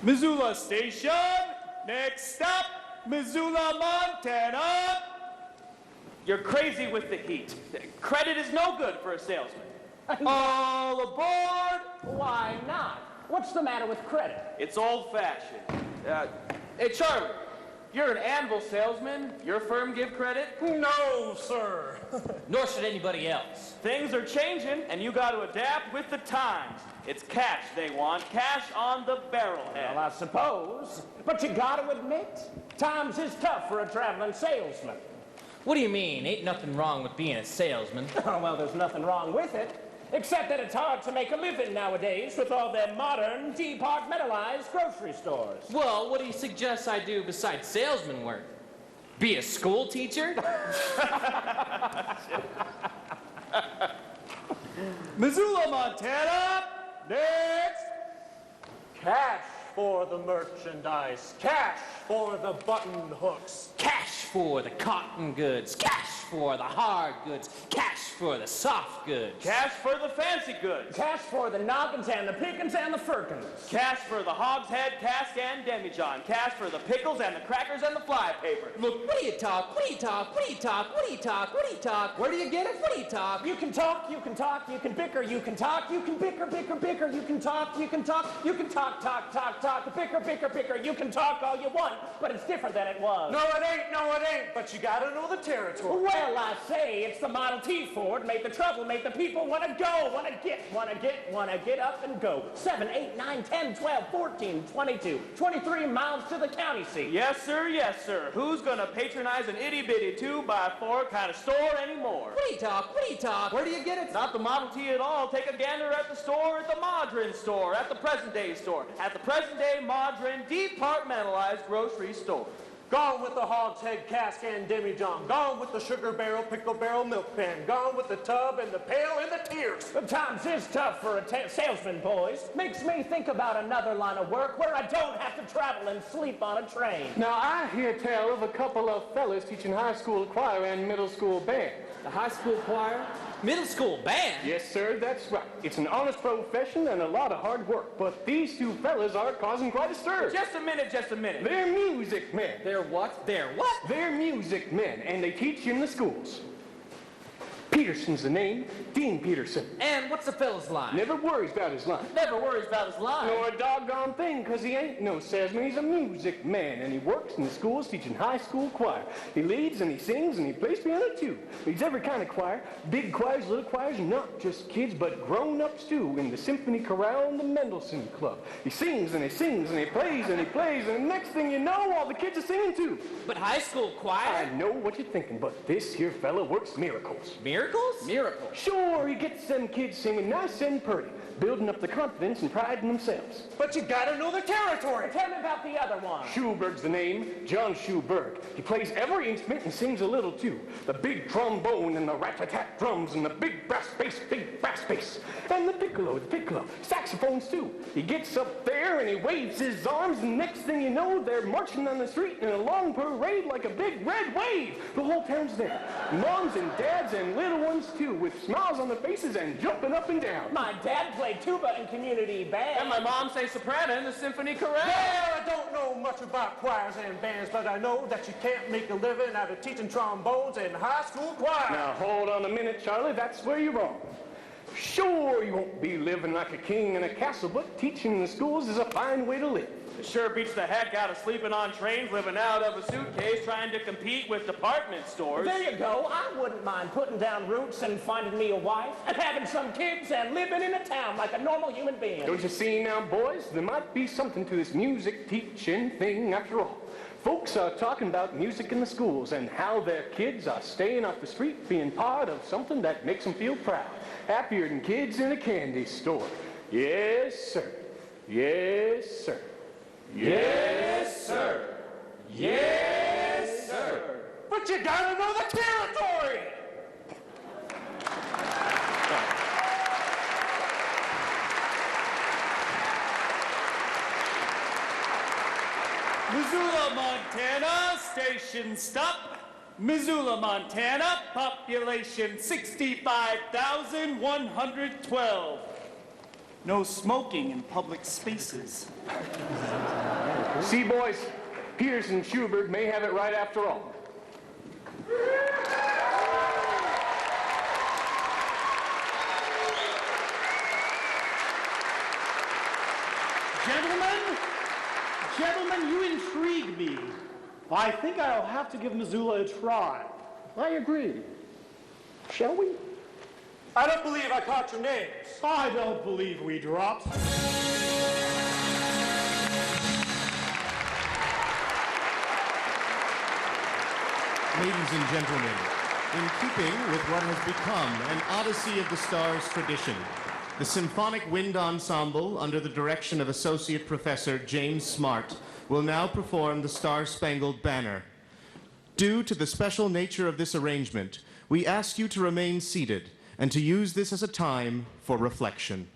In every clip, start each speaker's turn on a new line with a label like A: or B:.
A: Missoula Station. Next stop, Missoula, Montana. You're crazy with the heat. Credit is no good for a salesman. All aboard!
B: Why not? What's the matter with credit?
A: It's old-fashioned. Hey, Charlie, you're an anvil salesman. Your firm give credit?
C: No, sir.
D: Nor should anybody else.
A: Things are changing, and you got to adapt with the times. It's cash they want, cash on the barrelhead.
B: Well, I suppose. But you gotta admit, times is tough for a traveling salesman.
D: What do you mean? Ain't nothing wrong with being a salesman.
B: Oh, well, there's nothing wrong with it. Except that it's hard to make a living nowadays with all their modern, departmentalized grocery stores.
D: Well, what do you suggest I do besides salesman work? Be a school teacher?
A: Missoula, Montana. Next.
C: Cash for the merchandise. Cash for the button hooks.
D: Cash for the cotton goods. Cash for the hard goods. Cash for the soft goods.
A: Cash for the fancy goods.
B: Cash for the noggins and the pickins and the firkins.
A: Cash for the hogshead, cask, and demijohn. Cash for the pickles and the crackers and the fly paper.
D: Look, what do you talk? What do you talk? What do you talk? What do you talk? What do you talk? Where do you get it? What do you talk?
B: You can talk, you can talk, you can bicker, you can talk, you can bicker, bicker, bicker, you can talk, you can talk, you can talk, talk, talk, talk, bicker, bicker, bicker, you can talk all you want, but it's different than it was.
C: No, it ain't, but you gotta know the territory.
B: Well, I say, it's the Model T Ford, made the trouble, made the people want to go, want to get up and go. 7, 8, 9, 10, 12, 14, 22, 23 miles to the county seat.
A: Yes, sir, yes, sir. Who's gonna patronize an itty-bitty 2x4 kind of store anymore?
D: What do you talk? What do you talk? Where do you get it?
A: Not the Model T at all. Take a gander at the store, at the modern store, at the present-day store, at the present-day modern departmentalized grocery store.
C: Gone with the hogshead, cask, and demijohn. Gone with the sugar barrel, pickle barrel, milk pan. Gone with the tub and the pail and the tears.
B: The times is tough for a salesman, boys. Makes me think about another line of work where I don't have to travel and sleep on a train.
E: Now, I hear tell of a couple of fellas teaching high school choir and middle school band.
D: The high school choir? Middle school band?
E: Yes, sir, that's right. It's an honest profession and a lot of hard work, but these two fellas are causing quite a stir.
A: Just a minute, just a minute.
E: They're music men.
D: They're what? They're what?
E: They're music men, and they teach in the schools. Peterson's the name, Dean Peterson.
D: And what's the fella's line?
E: Never worries about his line.
D: Never worries about his line.
E: Nor a doggone thing, because he ain't no salesman. He's a music man, and he works in the schools teaching high school choir. He leads and he sings and he plays piano too. Leads every kind of choir, big choirs, little choirs, not just kids, but grown-ups too, in the symphony chorale and the Mendelssohn Club. He sings and he sings and he plays and he plays, and the next thing you know, all the kids are singing too.
D: But high school choir?
E: I know what you're thinking, but this here fella works miracles.
D: Miracles? Miracles.
E: Sure, he gets them kids singing nice and pretty, building up the confidence and pride in themselves.
C: But you gotta know the territory.
B: Tell me about the other one.
E: Schuberg's the name, John Schuberg. He plays every instrument and sings a little too. The big trombone and the rat-a-tat drums and the big brass bass. And the piccolo, saxophones too. He gets up there and he waves his arms, and next thing you know, they're marching on the street in a long parade like a big red wave. The whole town's there. Moms and dads and little ones too, with smiles on their faces and jumping up and down.
B: My dad played tuba in community band.
A: And my mom sang soprano in the symphony chorale.
C: Well, I don't know much about choirs and bands, but I know that you can't make a living out of teaching trombones in high school choir.
E: Now, hold on a minute, Charlie. That's where you're wrong. Sure, you won't be living like a king in a castle, but teaching in the schools is a fine way to live.
A: It sure beats the heck out of sleeping on trains, living out of a suitcase, trying to compete with department stores.
B: There you go. I wouldn't mind putting down roots and finding me a wife and having some kids and living in a town like a normal human being.
E: Don't you see now, boys? There might be something to this music teaching thing after all. Folks are talking about music in the schools and how their kids are staying off the street, being part of something that makes them feel proud. Happier than kids in a candy store. Yes, sir. Yes, sir. Yes, sir. Yes, sir.
C: But you gotta know the territory.
A: Missoula, Montana, station stop. Missoula, Montana, population 65,112. No smoking in public spaces.
E: See, boys, Peterson and Schuberg may have it right after all.
C: Gentlemen, you intrigue me. I think I'll have to give Missoula a try.
E: I agree. Shall we?
C: I don't believe I caught your names. I don't believe we dropped.
F: Ladies and gentlemen, in keeping with what has become an Odyssey of the Stars tradition, the Symphonic Wind Ensemble, under the direction of Associate Professor James Smart, will now perform the Star-Spangled Banner. Due to the special nature of this arrangement, we ask you to remain seated and to use this as a time for reflection.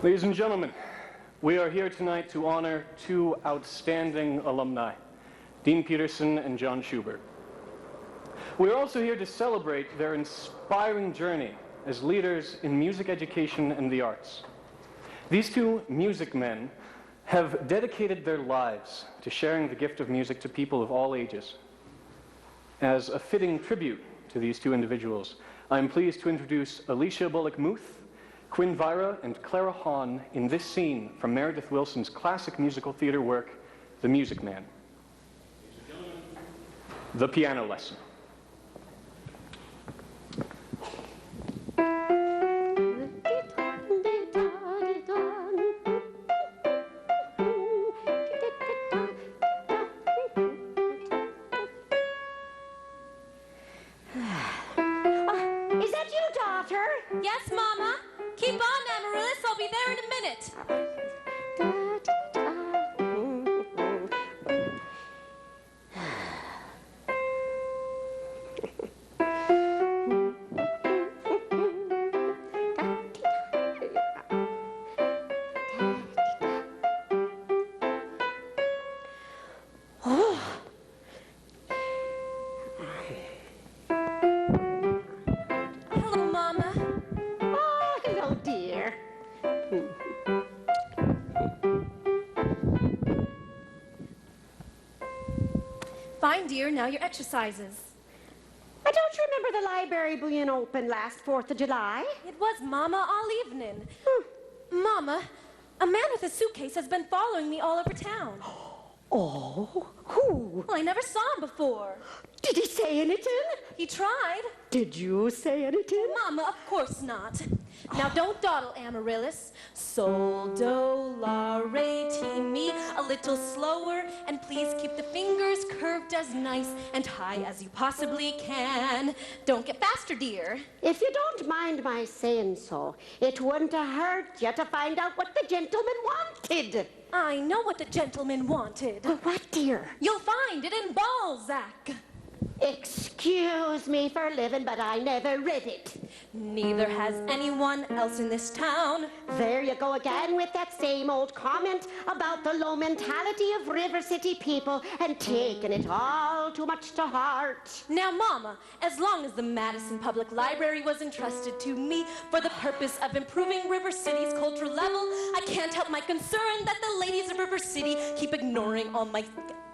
E: Ladies and gentlemen, we are here tonight to honor two outstanding alumni, Dean Peterson and John Schuberg. We are also here to celebrate their inspiring journey as leaders in music education and the arts. These two music men have dedicated their lives to sharing the gift of music to people of all ages. As a fitting tribute to these two individuals, I am pleased to introduce Alicia Bullock-Muth, Quinn Vira, and Clara Hahn in this scene from Meredith Willson's classic musical theater work, The Music Man. The Piano Lesson.
G: Is that you, daughter?
H: Yes, Mama. Keep on, Amaryllis. I'll be there in a minute. Hello, Mama.
G: Oh, hello, dear.
H: Fine, dear. Now your exercises.
G: I don't remember the library being open last 4th of July.
H: It was, Mama, all evening. Mama, a man with a suitcase has been following me all over town.
G: Oh, who?
H: Well, I never saw him before.
G: Did he say anything?
H: He tried.
G: Did you say anything?
H: Mama, of course not. Now don't dawdle, Amaryllis. Sol, do, la, re, ti, mi. A little slower, and please keep the fingers curved as nice and high as you possibly can. Don't get faster, dear.
G: If you don't mind my saying so, it wouldn't have hurt you to find out what the gentleman wanted.
H: I know what the gentleman wanted.
G: What, dear?
H: You'll find it in Balzac.
G: Excuse me for living, but I never read it.
H: Neither has anyone else in this town.
G: There you go again with that same old comment about the low mentality of River City people and taking it all too much to heart.
H: Now, Mama, as long as the Madison Public Library was entrusted to me for the purpose of improving River City's cultural level, I can't help my concern that the ladies of River City keep ignoring all my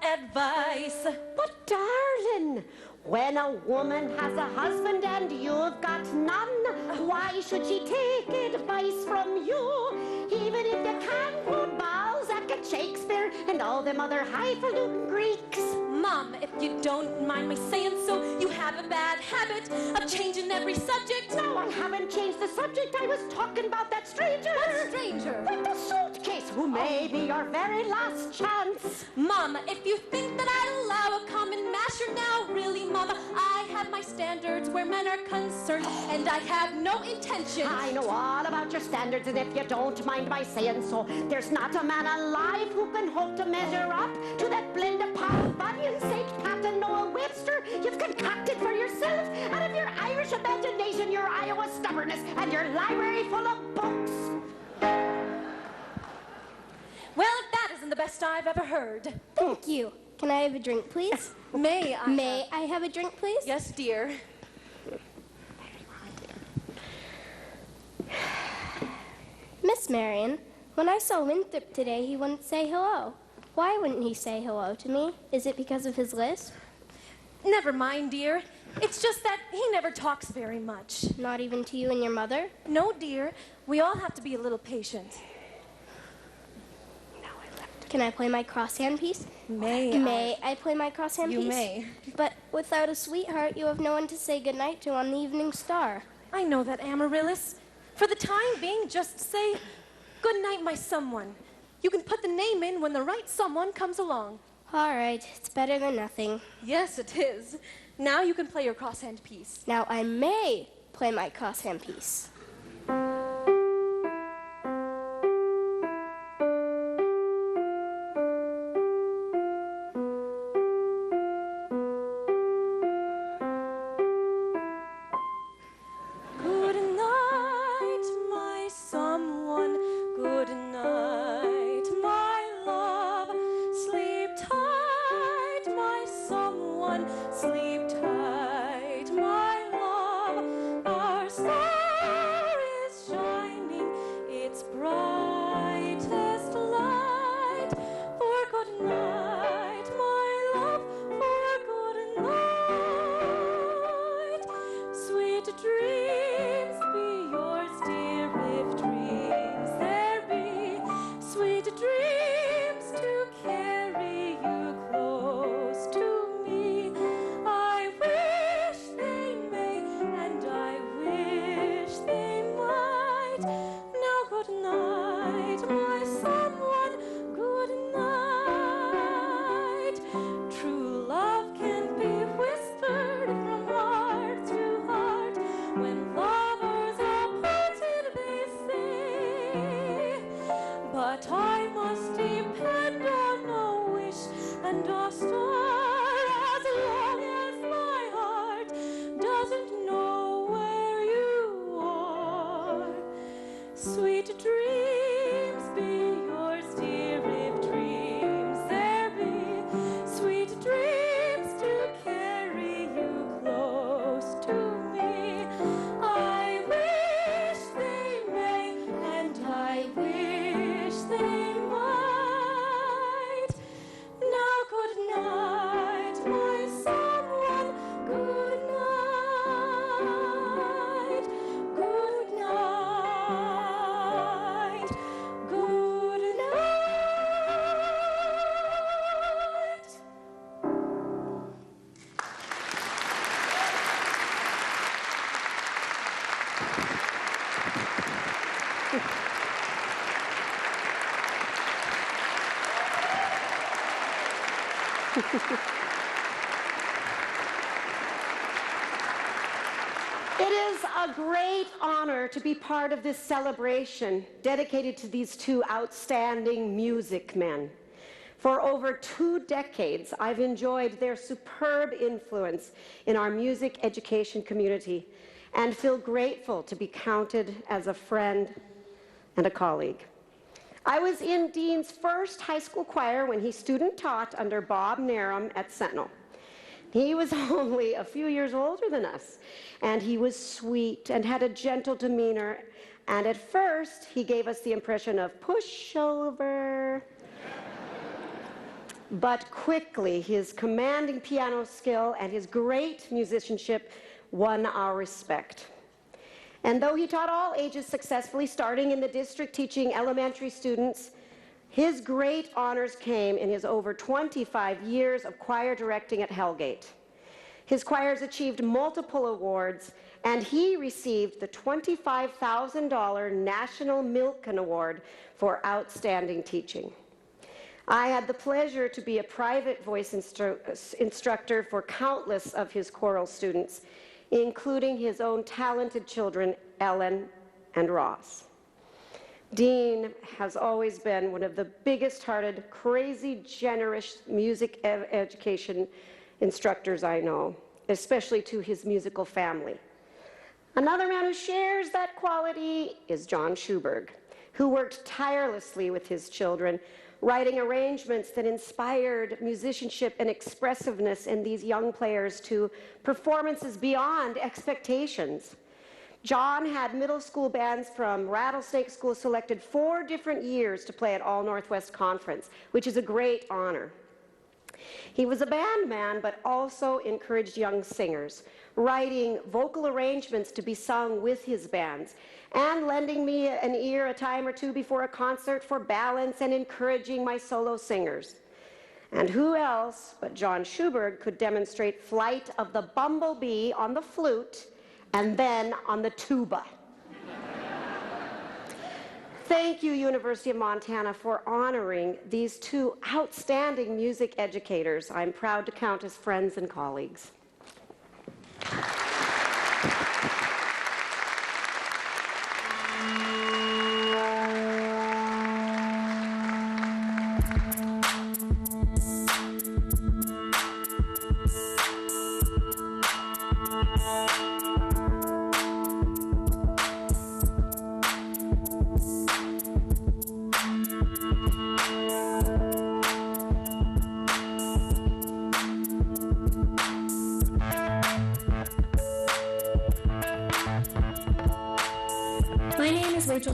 H: advice.
G: But, darling, when a woman has a husband and you've got none, why should she take advice from you? Even if you can't quote Balzac and Shakespeare and all them other highfalutin Greeks.
H: Mom, if you don't mind my saying so, you have a bad habit of changing every subject.
G: No, I haven't changed the subject. I was talking about that stranger.
H: What stranger?
G: With the suitcase, who may be your very last chance.
H: Mama, if you think that I'd allow a common masher now, really, Mama, I have my standards where men are concerned, and I have no intention.
G: I know all about your standards, and if you don't mind my saying so, there's not a man alive who can hope to measure up to that blend of Paul Bunyan, St. Pat, and Noah Webster you've concocted for yourself out of your Irish imagination, your Iowa stubbornness, and your library full of books.
H: Well, if that isn't the best I've ever heard.
I: Thank you. Can I have a drink, please?
H: May I?
I: May I have a drink, please?
H: Yes, dear.
I: Miss Marion, when I saw Winthrop today, he wouldn't say hello. Why wouldn't he say hello to me? Is it because of his lisp?
H: Never mind, dear. It's just that he never talks very much.
I: Not even to you and your mother?
H: No, dear. We all have to be a little patient.
I: Can I play my crosshand piece?
H: May
I: I play my crosshand piece?
H: You may.
I: But without a sweetheart, you have no one to say goodnight to on the Evening Star.
H: I know that, Amaryllis. For the time being, just say, "Good night, my someone." You can put the name in when the right someone comes along.
I: All right, it's better than nothing.
H: Yes, it is. Now you can play your crosshand piece.
I: Now I may play my crosshand piece.
H: Good night, my someone. Good
G: It is a great honor to be part of this celebration dedicated to these two outstanding music men. For over 2 decades, I've enjoyed their superb influence in our music education community and feel grateful to be counted as a friend and a colleague. I was in Dean's first high school choir when he student taught under Bob Narum at Sentinel. He was only a few years older than us, and he was sweet and had a gentle demeanor, and at first he gave us the impression of pushover. But quickly, his commanding piano skill and his great musicianship won our respect. And though he taught all ages successfully, starting in the district teaching elementary students, his great honors came in his over 25 years of choir directing at Hellgate. His choirs achieved multiple awards, and he received the $25,000 National Milken Award for outstanding teaching. I had the pleasure to be a private voice instructor for countless of his choral students, including his own talented children, Ellen and Ross. Dean has always been one of the biggest-hearted, crazy, generous music education instructors I know, especially to his musical family. Another man who shares that quality is John Schuberg, who worked tirelessly with his children, writing arrangements that inspired musicianship and expressiveness in these young players to performances beyond expectations. John had middle school bands from Rattlesnake School selected 4 different years to play at All Northwest Conference, which is a great honor. He was a band man, but also encouraged young singers, writing vocal arrangements to be sung with his bands, and lending me an ear a time or two before a concert for balance and encouraging my solo singers. And who else but John Schuberg could demonstrate flight of the bumblebee on the flute and then on the tuba. Thank you, University of Montana, for honoring these 2 outstanding music educators I'm proud to count as friends and colleagues.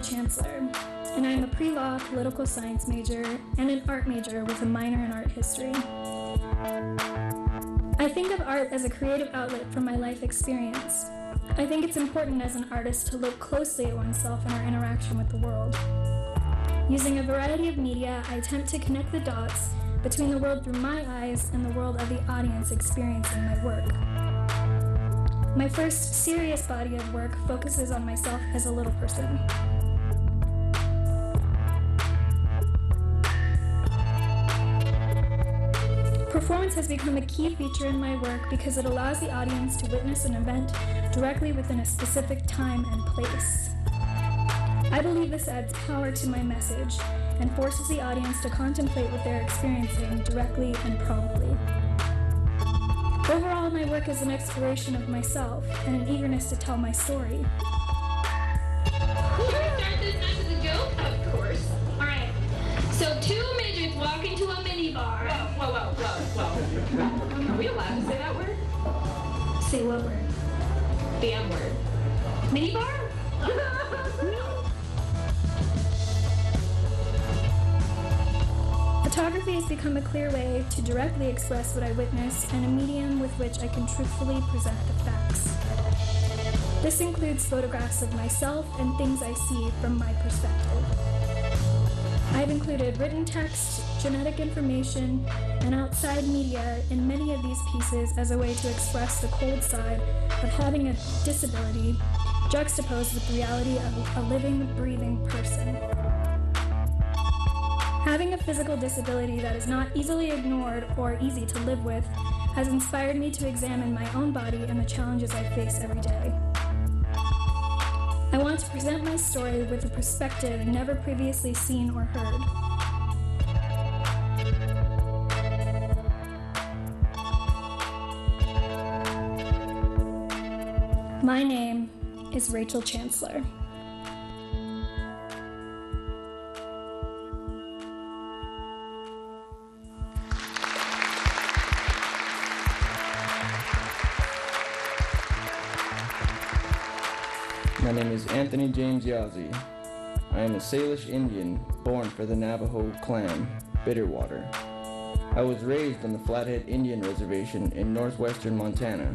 J: Chancellor, and I'm a pre-law political science major and an art major with a minor in art history. I think of art as a creative outlet from my life experience. I think it's important as an artist to look closely at oneself and our interaction with the world. Using a variety of media, I attempt to connect the dots between the world through my eyes and the world of the audience experiencing my work. My first serious body of work focuses on myself as a little person. Performance has become a key feature in my work because it allows the audience to witness an event directly within a specific time and place. I believe this adds power to my message and forces the audience to contemplate what they're experiencing directly and promptly. Overall, my work is an exploration of myself and an eagerness to tell my story.
K: Should we start this after the joke? Of course. All right. So 2 midgets walk into a minibar. Whoa. Are we allowed to say that word?
J: Say what word?
K: The M word. Minibar?
J: Photography has become a clear way to directly express what I witness and a medium with which I can truthfully present the facts. This includes photographs of myself and things I see from my perspective. I've included written text, genetic information, and outside media in many of these pieces as a way to express the cold side of having a disability juxtaposed with the reality of a living, breathing person. Having a physical disability that is not easily ignored or easy to live with has inspired me to examine my own body and the challenges I face every day. I want to present my story with a perspective never previously seen or heard. My name is Rachel Chancellor.
L: My name is Anthony James Yazzie. I am a Salish Indian born for the Navajo clan, Bitterwater. I was raised on the Flathead Indian Reservation in northwestern Montana,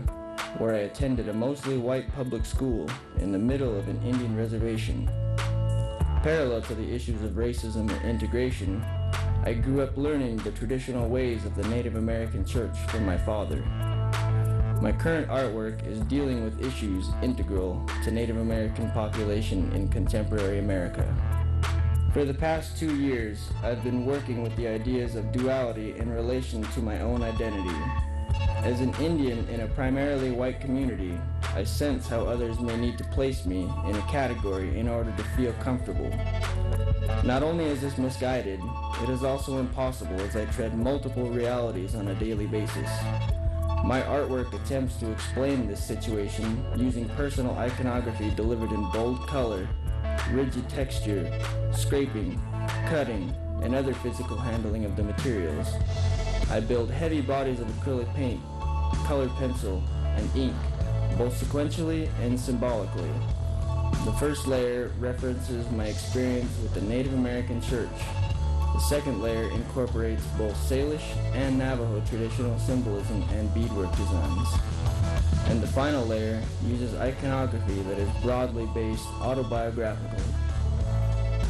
L: where I attended a mostly white public school in the middle of an Indian reservation. Parallel to the issues of racism and integration, I grew up learning the traditional ways of the Native American church from my father. My current artwork is dealing with issues integral to Native American population in contemporary America. For the past 2 years, I've been working with the ideas of duality in relation to my own identity. As an Indian in a primarily white community, I sense how others may need to place me in a category in order to feel comfortable. Not only is this misguided, it is also impossible as I tread multiple realities on a daily basis. My artwork attempts to explain this situation using personal iconography delivered in bold color, rigid texture, scraping, cutting, and other physical handling of the materials. I build heavy bodies of acrylic paint, colored pencil, and ink, both sequentially and symbolically. The first layer references my experience with the Native American church. The second layer incorporates both Salish and Navajo traditional symbolism and beadwork designs. And the final layer uses iconography that is broadly based autobiographically.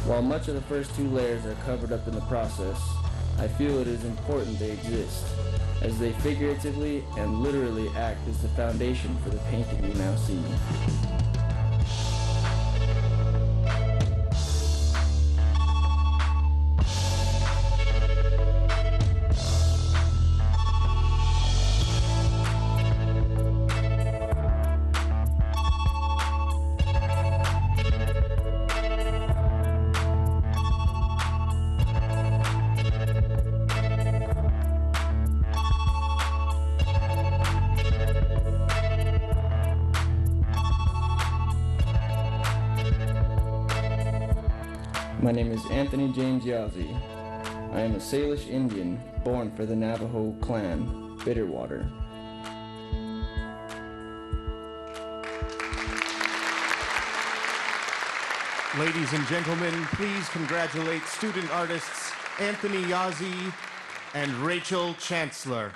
L: While much of the first 2 layers are covered up in the process, I feel it is important they exist, as they figuratively and literally act as the foundation for the painting you now see. My name is Anthony James Yazzie. I am a Salish Indian born for the Navajo clan, Bitterwater.
F: Ladies and gentlemen, please congratulate student artists Anthony Yazzie and Rachel Chancellor.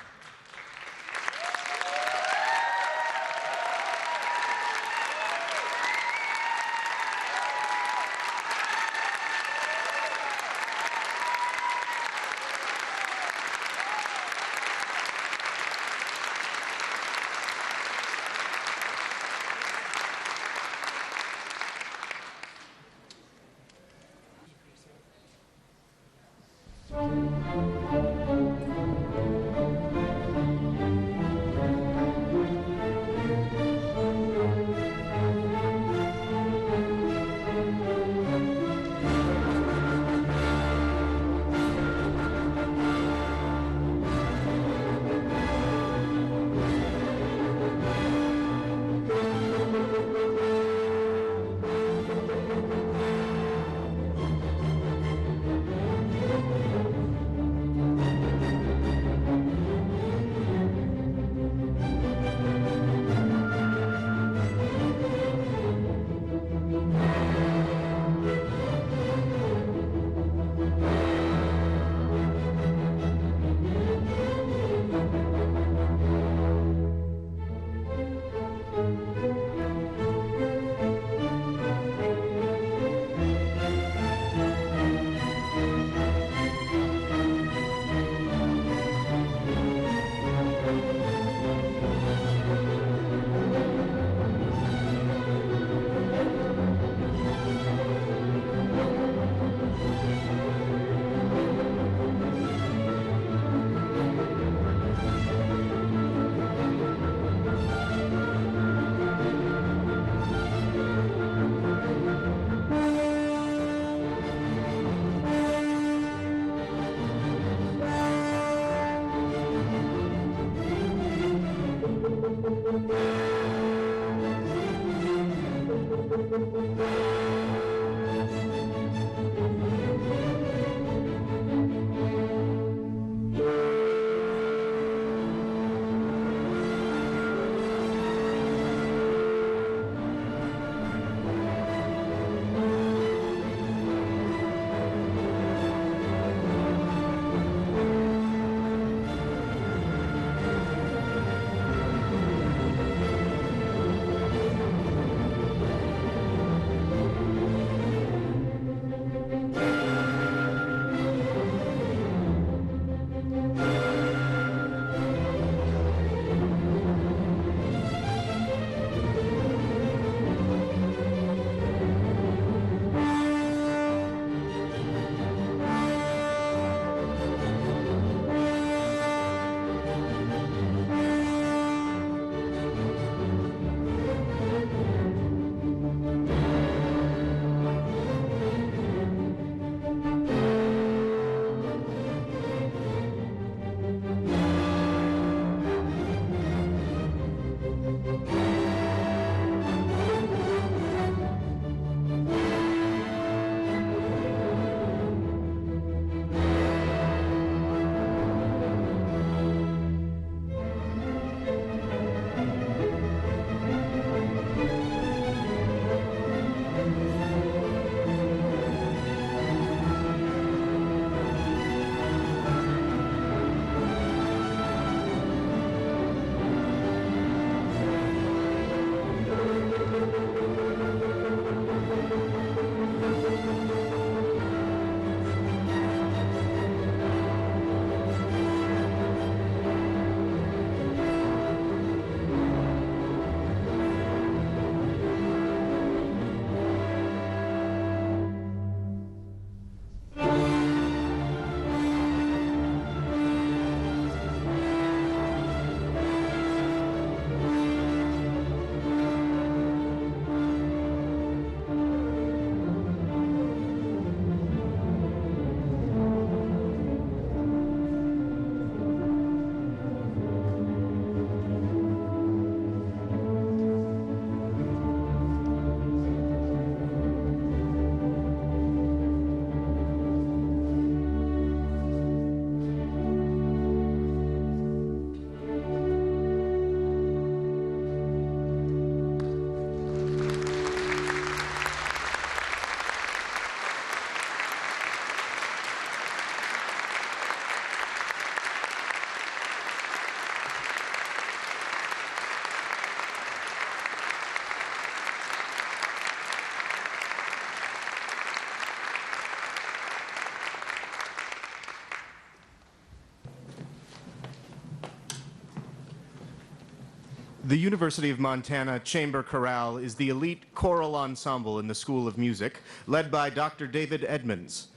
F: The University of Montana Chamber Chorale is the elite choral ensemble in the School of Music, led by Dr. David Edmonds.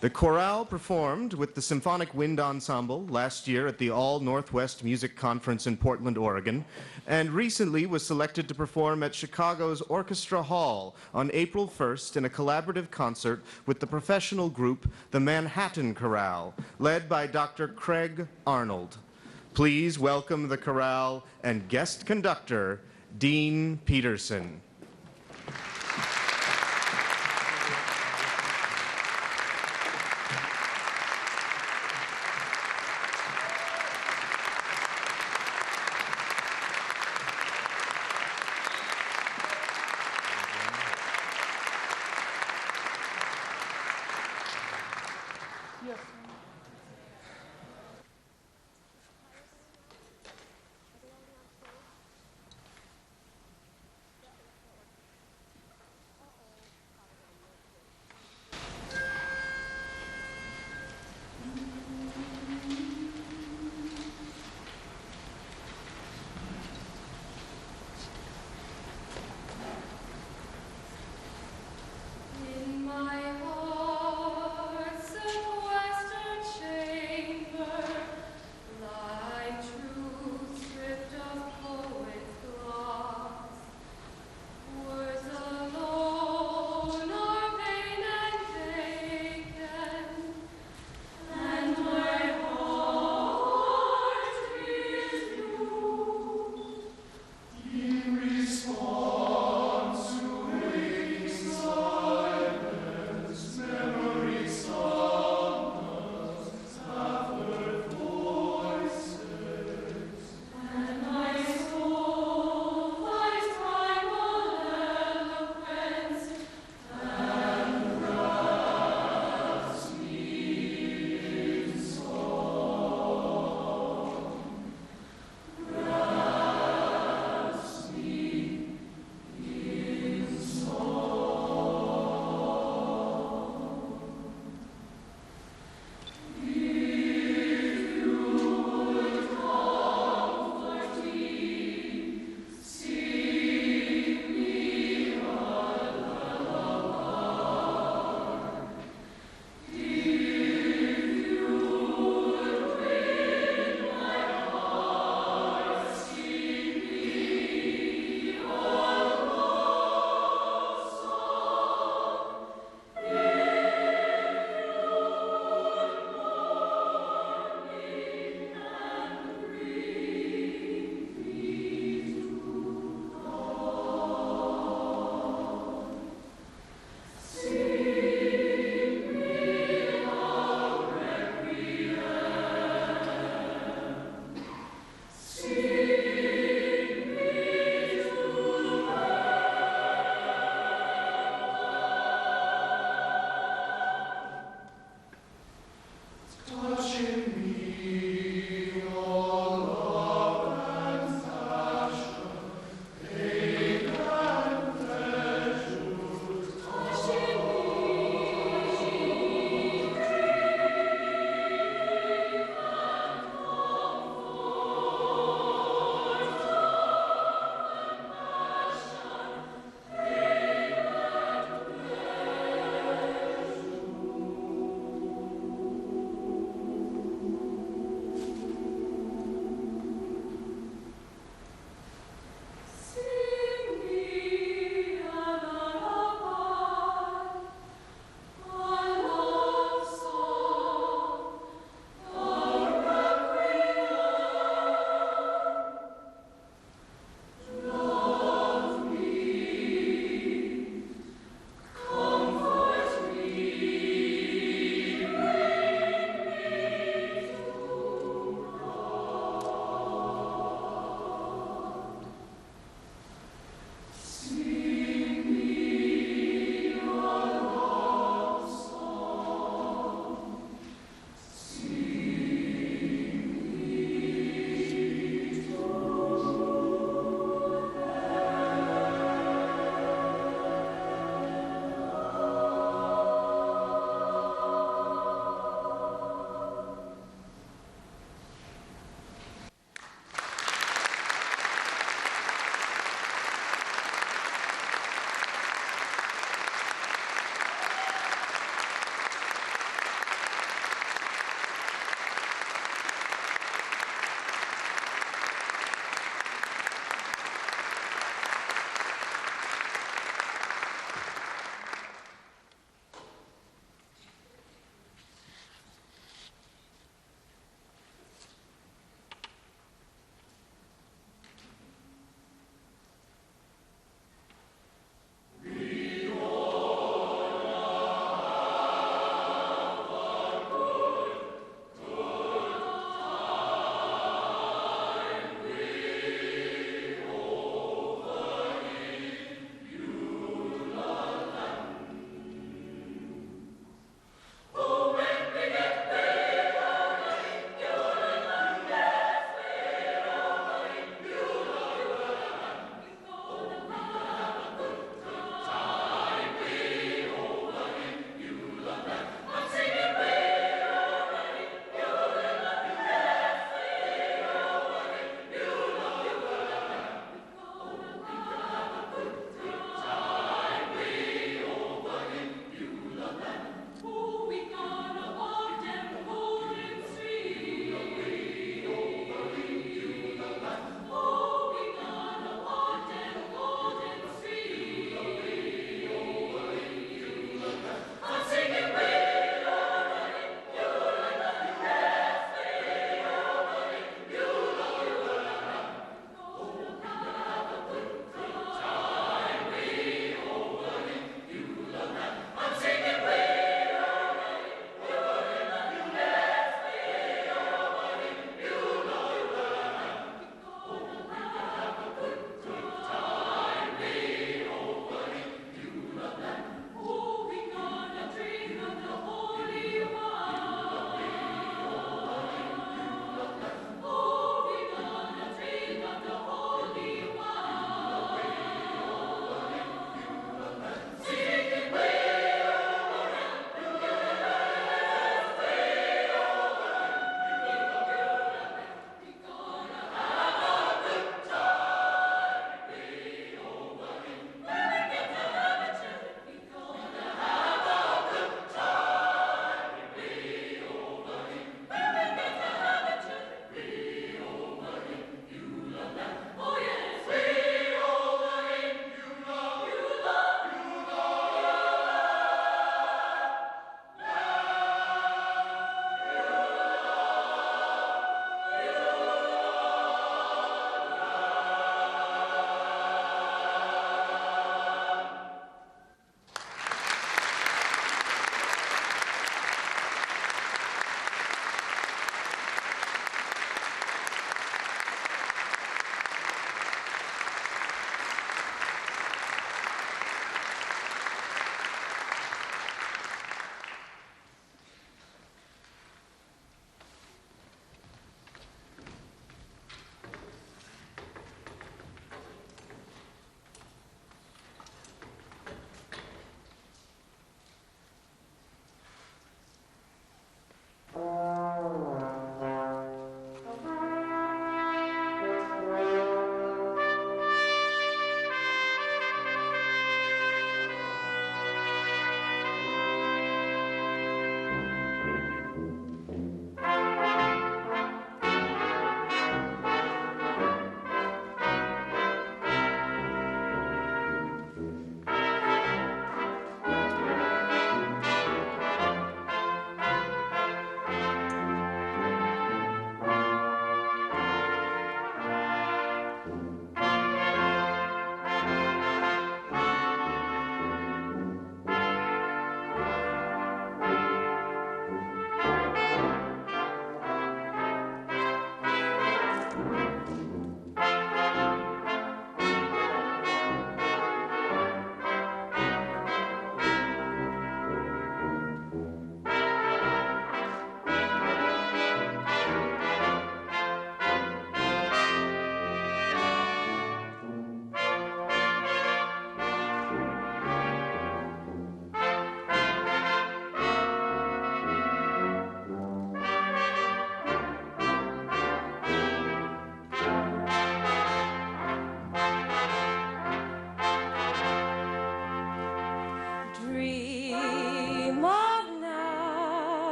F: The chorale performed with the Symphonic Wind Ensemble last year at the All-Northwest Music Conference in Portland, Oregon, and recently was selected to perform at Chicago's Orchestra Hall on April 1st in a collaborative concert with the professional group, the Manhattan Chorale, led by Dr. Craig Arnold. Please welcome the chorale and guest conductor, Dean Peterson.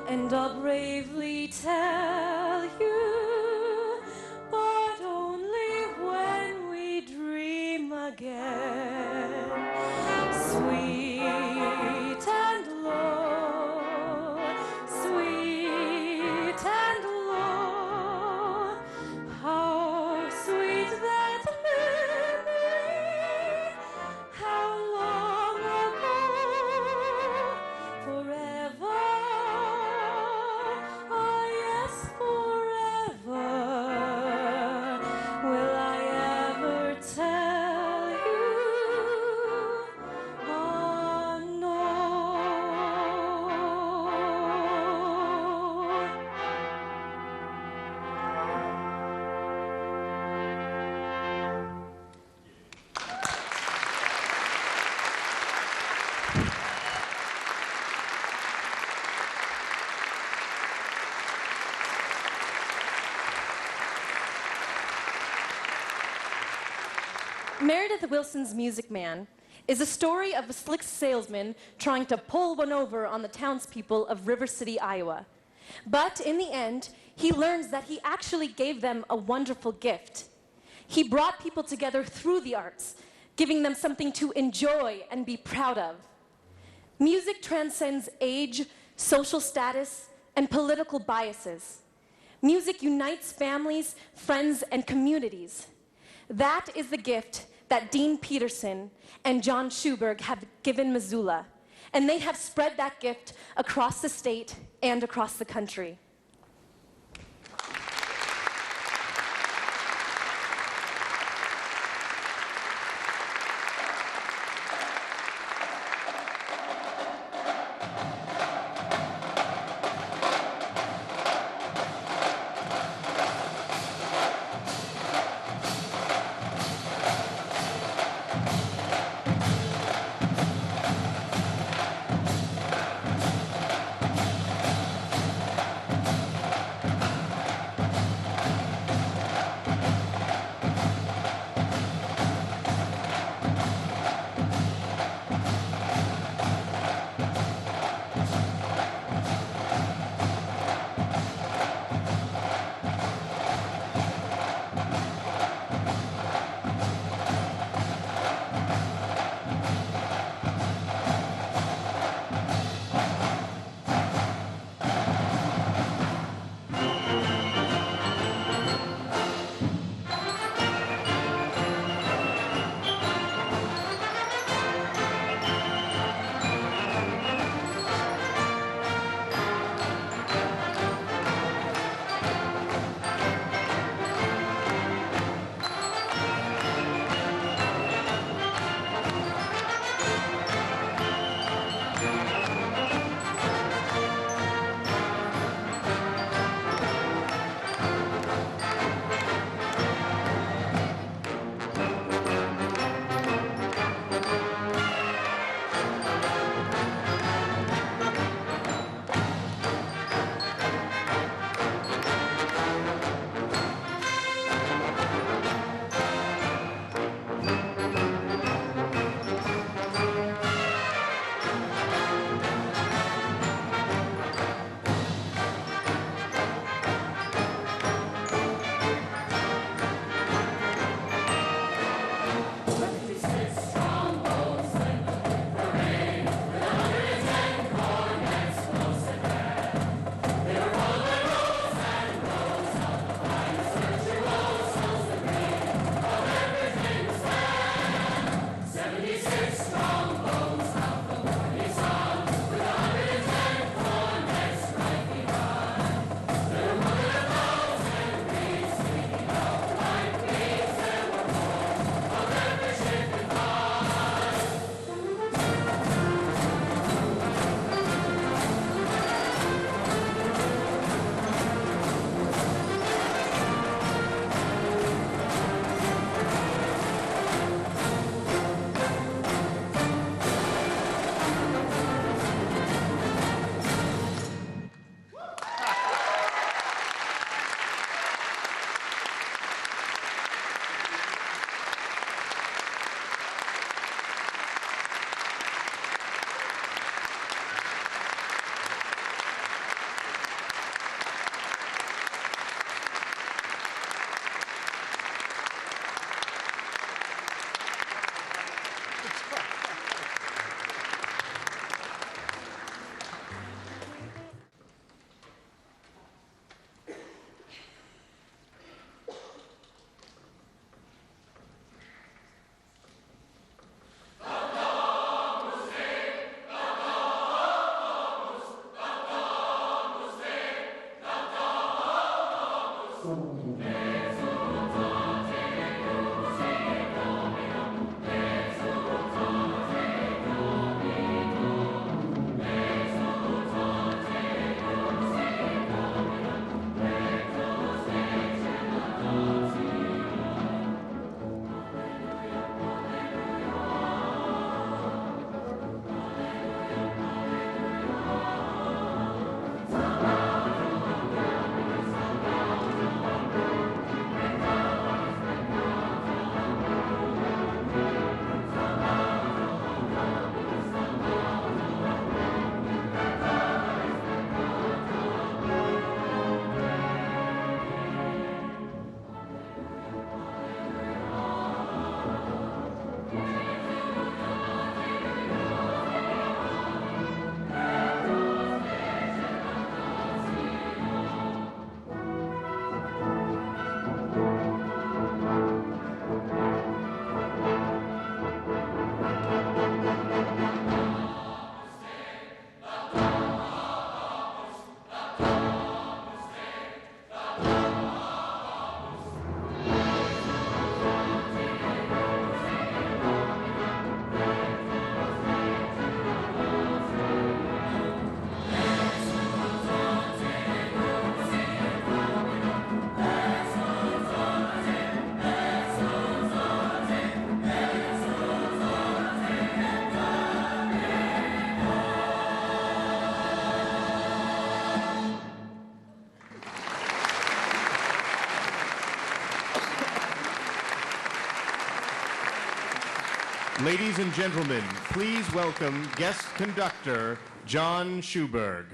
H: and I'll bravely tell you, but only when we dream again. Sweet and low, sweet and low, how sweet that memory, how long ago, forever, oh yes, forever, will I ever tell you, oh no. Meredith Willson's Music Man is a story of a slick salesman trying to pull one over on the townspeople of River City, Iowa. But in the end, he learns that he actually gave them a wonderful gift. He brought people together through the arts, giving them something to enjoy and be proud of. Music transcends age, social status, and political biases. Music unites families, friends, and communities. That is the gift that Dean Peterson and John Schuberg have given Missoula, and they have spread that gift across the state and across the country.
F: Ladies and gentlemen, please welcome guest conductor John Schuberg.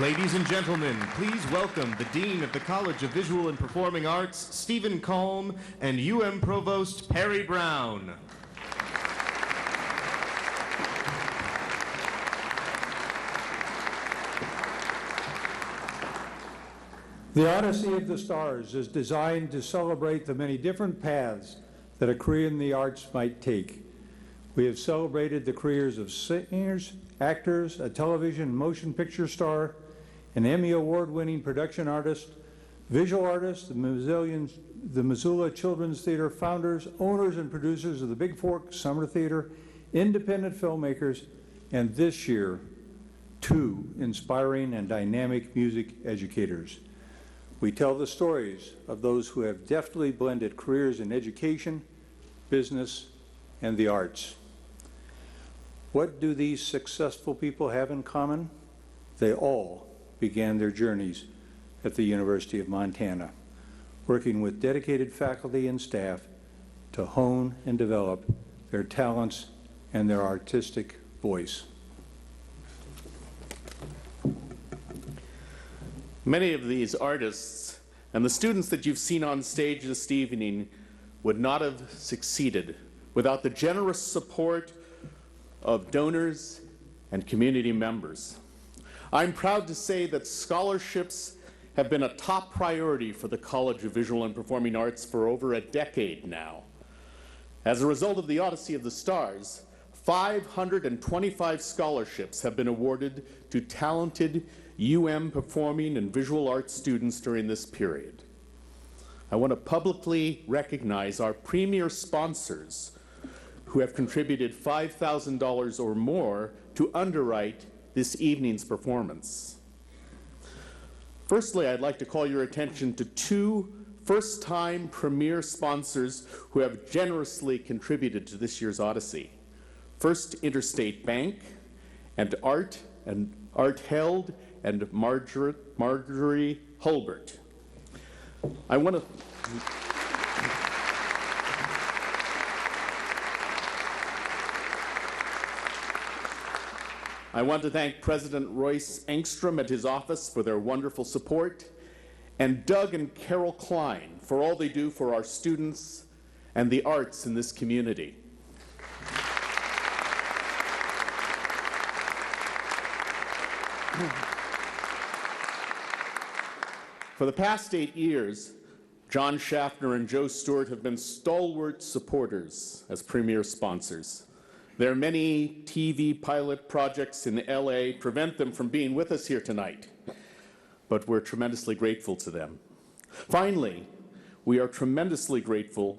F: Ladies and gentlemen, please welcome the Dean of the College of Visual and Performing Arts, Stephen Kalm, and UM Provost Perry Brown.
M: The Odyssey of the Stars is designed to celebrate the many different paths that a career in the arts might take. We have celebrated the careers of singers, actors, a television and motion picture star, an Emmy Award-winning production artist, visual artists, the Missoula Children's Theater founders, owners and producers of the Big Fork Summer Theater, independent filmmakers, and this year, 2 inspiring and dynamic music educators. We tell the stories of those who have deftly blended careers in education, business, and the arts. What do these successful people have in common? They all began their journeys at the University of Montana, working with dedicated faculty and staff to hone and develop their talents and their artistic voice.
N: Many of these artists and the students that you've seen on stage this evening would not have succeeded without the generous support of donors and community members. I'm proud to say that scholarships have been a top priority for the College of Visual and Performing Arts for over a decade now. As a result of the Odyssey of the Stars, 525 scholarships have been awarded to talented UM performing and visual arts students during this period. I want to publicly recognize our premier sponsors who have contributed $5,000 or more to underwrite this evening's performance. Firstly, I'd like to call your attention to 2 first-time premier sponsors who have generously contributed to this year's Odyssey. First Interstate Bank and Art Held and Marjorie Hulbert. I want to thank President Royce Engstrom at his office for their wonderful support, and Doug and Carol Klein for all they do for our students and the arts in this community. For the past 8 years, John Schaffner and Joe Stewart have been stalwart supporters as premier sponsors. Their many TV pilot projects in LA prevent them from being with us here tonight, but we're tremendously grateful to them. Finally, we are tremendously grateful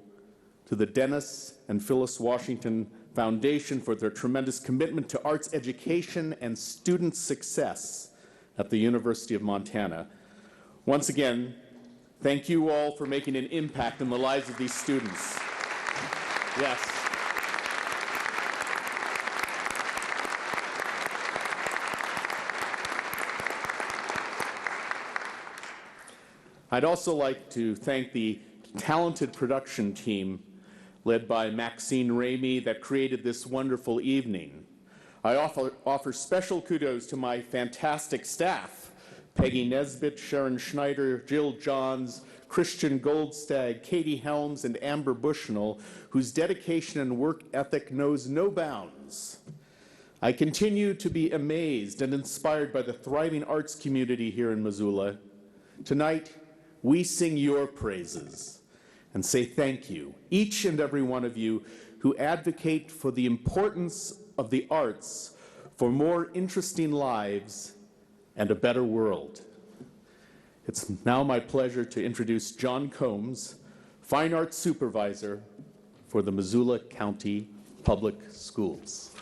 N: to the Dennis and Phyllis Washington Foundation for their tremendous commitment to arts education and student success at the University of Montana. Once again, thank you all for making an impact in the lives of these students. Yes. I'd also like to thank the talented production team led by Maxine Ramey that created this wonderful evening. I offer special kudos to my fantastic staff, Peggy Nesbitt, Sharon Schneider, Jill Johns, Christian Goldstag, Katie Helms, and Amber Bushnell, whose dedication and work ethic knows no bounds. I continue to be amazed and inspired by the thriving arts community here in Missoula. Tonight, we sing your praises and say thank you, each and every one of you who advocate for the importance of the arts for more interesting lives and a better world. It's now my pleasure to introduce John Combs, Fine Arts Supervisor for the Missoula County Public Schools.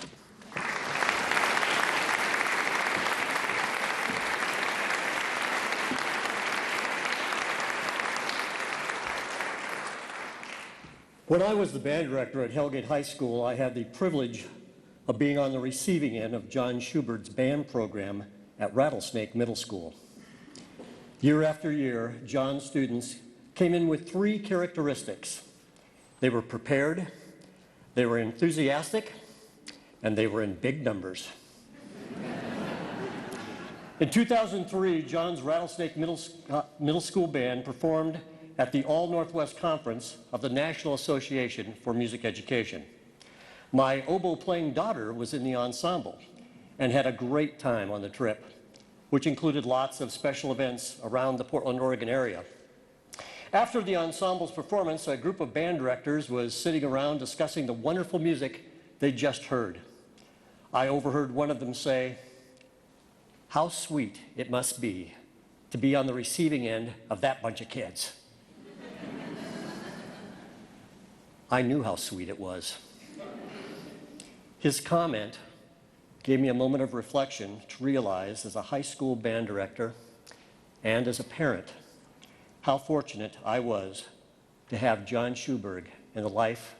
O: When I was the band director at Hellgate High School, I had the privilege of being on the receiving end of John Schuberg's band program at Rattlesnake Middle School. Year after year, John's students came in with 3 characteristics. They were prepared, they were enthusiastic, and they were in big numbers. In 2003, John's Rattlesnake Middle School band performed at the All-Northwest Conference of the National Association for Music Education. My oboe-playing daughter was in the ensemble and had a great time on the trip, which included lots of special events around the Portland, Oregon area. After the ensemble's performance, a group of band directors was sitting around discussing the wonderful music they just heard. I overheard one of them say, "How sweet it must be to be on the receiving end of that bunch of kids." I knew how sweet it was. His comment gave me a moment of reflection to realize, as a high school band director and as a parent, how fortunate I was to have John Schuberg in the life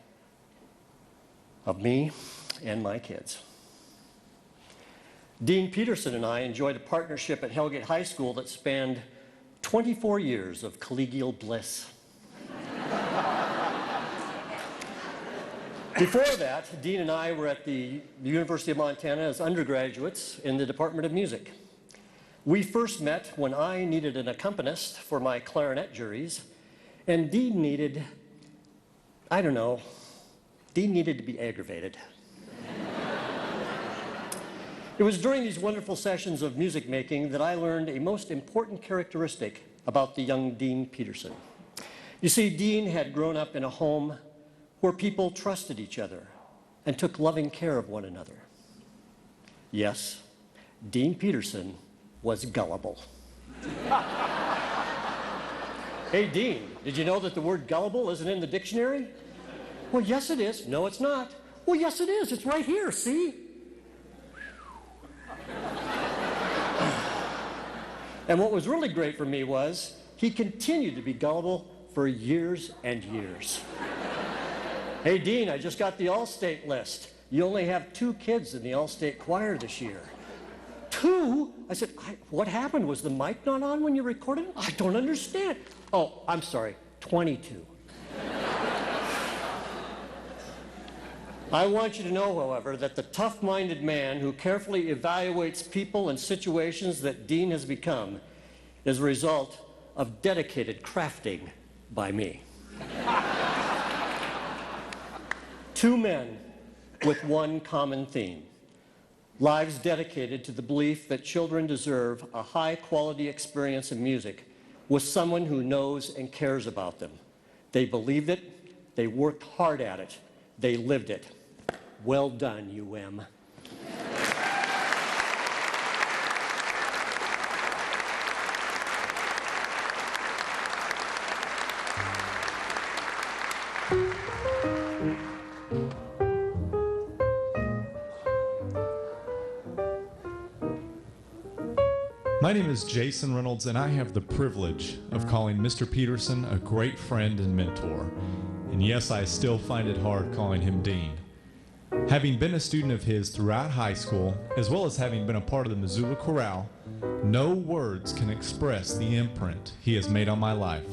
O: of me and my kids. Dean Peterson and I enjoyed a partnership at Hellgate High School that spanned 24 years of collegial bliss. Before that, Dean and I were at the University of Montana as undergraduates in the Department of Music. We first met when I needed an accompanist for my clarinet juries, and Dean needed, Dean needed to be aggravated. It was during these wonderful sessions of music making that I learned a most important characteristic about the young Dean Peterson. You see, Dean had grown up in a home where people trusted each other and took loving care of one another. Yes, Dean Peterson was gullible. Hey, Dean, did you know that the word gullible isn't in the dictionary? Well, yes, it is. No, it's not. Well, yes, it is. It's right here, see? And what was really great for me was he continued to be gullible for years and years. Hey, Dean, I just got the All-State list. You only have 2 kids in the All-State choir this year. 2? I said, what happened? Was the mic not on when you recorded it? I don't understand. Oh, I'm sorry, 22. I want you to know, however, that the tough-minded man who carefully evaluates people and situations that Dean has become is a result of dedicated crafting by me. Two men with one common theme. Lives dedicated to the belief that children deserve a high-quality experience of music with someone who knows and cares about them. They believed it, they worked hard at it, they lived it. Well done, UM.
P: My name is Jason Reynolds, and I have the privilege of calling Mr. Peterson a great friend and mentor. And yes, I still find it hard calling him Dean. Having been a student of his throughout high school, as well as having been a part of the Missoula Chorale, no words can express the imprint he has made on my life.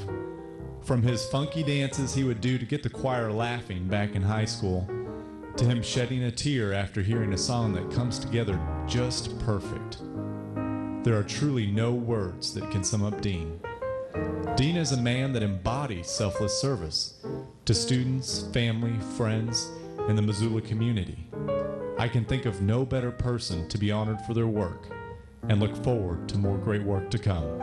P: From his funky dances he would do to get the choir laughing back in high school, to him shedding a tear after hearing a song that comes together just perfect. There are truly no words that can sum up Dean. Dean is a man that embodies selfless service to students, family, friends, and the Missoula community. I can think of no better person to be honored for their work and look forward to more great work to come.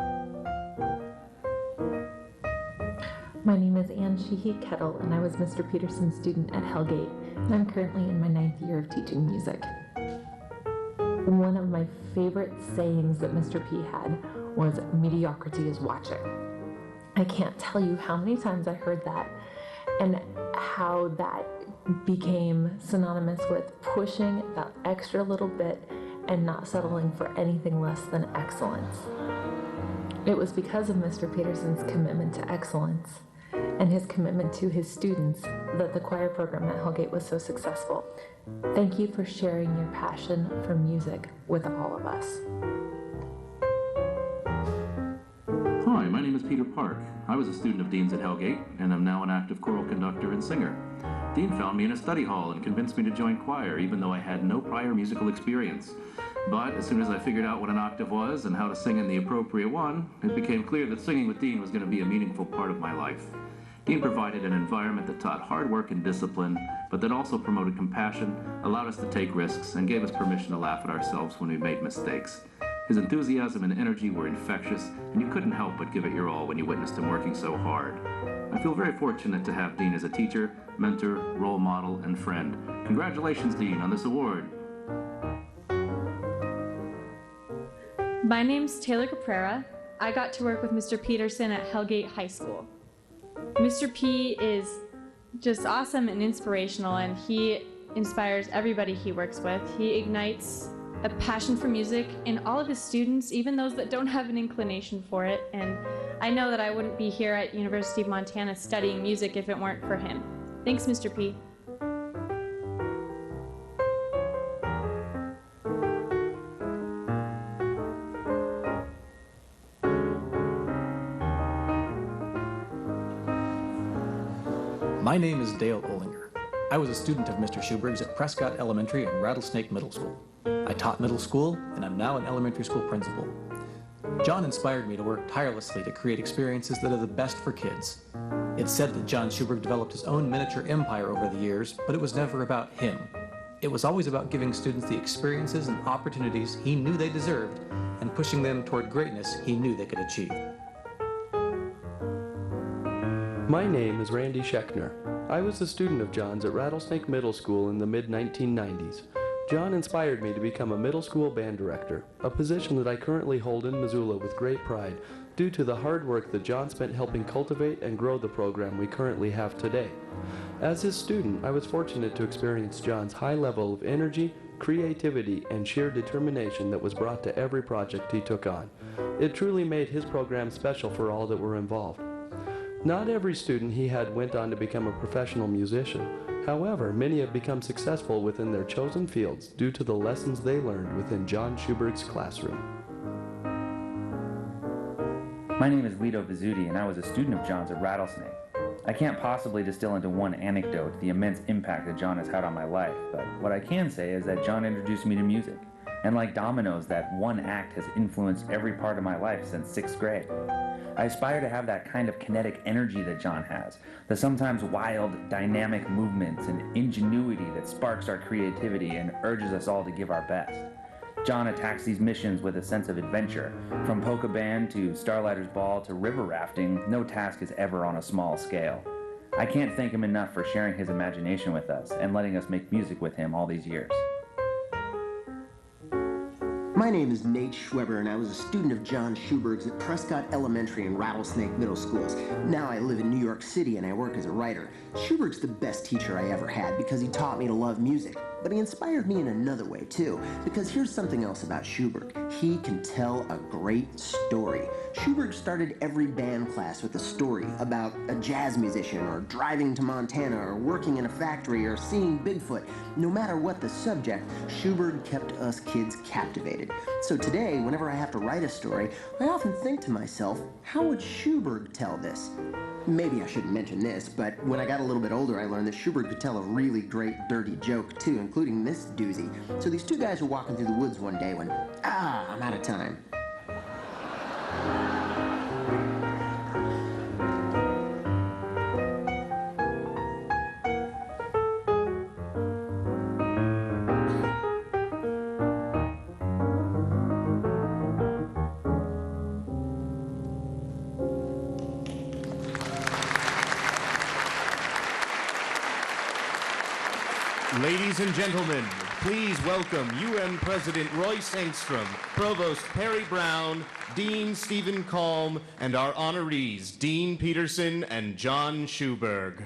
Q: My name is Ann Sheehy Kettle, and I was Mr. Peterson's student at Hellgate, and I'm currently in my 9th year of teaching music. One of my favorite sayings that Mr. P had was, "Mediocrity is watching." I can't tell you how many times I heard that and how that became synonymous with pushing that extra little bit and not settling for anything less than excellence. It was because of Mr. Peterson's commitment to excellence and his commitment to his students that the choir program at Hellgate was so successful. Thank you for sharing your passion for music with all of us.
R: Hi, my name is Peter Park. I was a student of Dean's at Hellgate, and I'm now an active choral conductor and singer. Dean found me in a study hall and convinced me to join choir, even though I had no prior musical experience. But as soon as I figured out what an octave was and how to sing in the appropriate one, it became clear that singing with Dean was going to be a meaningful part of my life. Dean provided an environment that taught hard work and discipline, but that also promoted compassion, allowed us to take risks, and gave us permission to laugh at ourselves when we made mistakes. His enthusiasm and energy were infectious, and you couldn't help but give it your all when you witnessed him working so hard. I feel very fortunate to have Dean as a teacher, mentor, role model, and friend. Congratulations, Dean, on this award.
S: My name's Taylor Caprera. I got to work with Mr. Peterson at Hellgate High School. Mr. P is just awesome and inspirational, and he inspires everybody he works with. He ignites a passion for music in all of his students, even those that don't have an inclination for it. And I know that I wouldn't be here at University of Montana studying music if it weren't for him. Thanks, Mr. P.
T: My name is Dale Olinger. I was a student of Mr. Schuberg's at Prescott Elementary and Rattlesnake Middle School. I taught middle school, and I'm now an elementary school principal. John inspired me to work tirelessly to create experiences that are the best for kids. It's said that John Schuberg developed his own miniature empire over the years, but it was never about him. It was always about giving students the experiences and opportunities he knew they deserved, and pushing them toward greatness he knew they could achieve.
U: My name is Randy Schechner. I was a student of John's at Rattlesnake Middle School in the mid-1990s. John inspired me to become a middle school band director, a position that I currently hold in Missoula with great pride due to the hard work that John spent helping cultivate and grow the program we currently have today. As his student, I was fortunate to experience John's high level of energy, creativity, and sheer determination that was brought to every project he took on. It truly made his program special for all that were involved. Not every student he had went on to become a professional musician. However, many have become successful within their chosen fields due to the lessons they learned within John Schuberg's classroom.
V: My name is Lito Bizzuti, and I was a student of John's at Rattlesnake. I can't possibly distill into one anecdote the immense impact that John has had on my life, but what I can say is that John introduced me to music. And like dominoes, that one act has influenced every part of my life since 6th grade. I aspire to have that kind of kinetic energy that John has, the sometimes wild, dynamic movements and ingenuity that sparks our creativity and urges us all to give our best. John attacks these missions with a sense of adventure. From polka band to Starlighters Ball to river rafting, no task is ever on a small scale. I can't thank him enough for sharing his imagination with us and letting us make music with him all these years.
B: My name is Nate Schweber, and I was a student of John Schuberg's at Prescott Elementary and Rattlesnake Middle Schools. Now I live in New York City, and I work as a writer. Schuberg's the best teacher I ever had because he taught me to love music. But he inspired me in another way, too, because here's something else about Schuberg. He can tell a great story. Schuberg started every band class with a story about a jazz musician, or driving to Montana, or working in a factory, or seeing Bigfoot. No matter what the subject, Schuberg kept us kids captivated. So today, whenever I have to write a story, I often think to myself, how would Schuberg tell this? Maybe I shouldn't mention this, but when I got a little bit older, I learned that Schuberg could tell a really great dirty joke, too, including this doozy. So these two guys were walking through the woods one day when, I'm out of time.
F: Ladies and gentlemen, please welcome UN President Royce Engstrom, Provost Perry Brown, Dean Stephen Kalm, and our honorees, Dean Peterson and John Schuberg.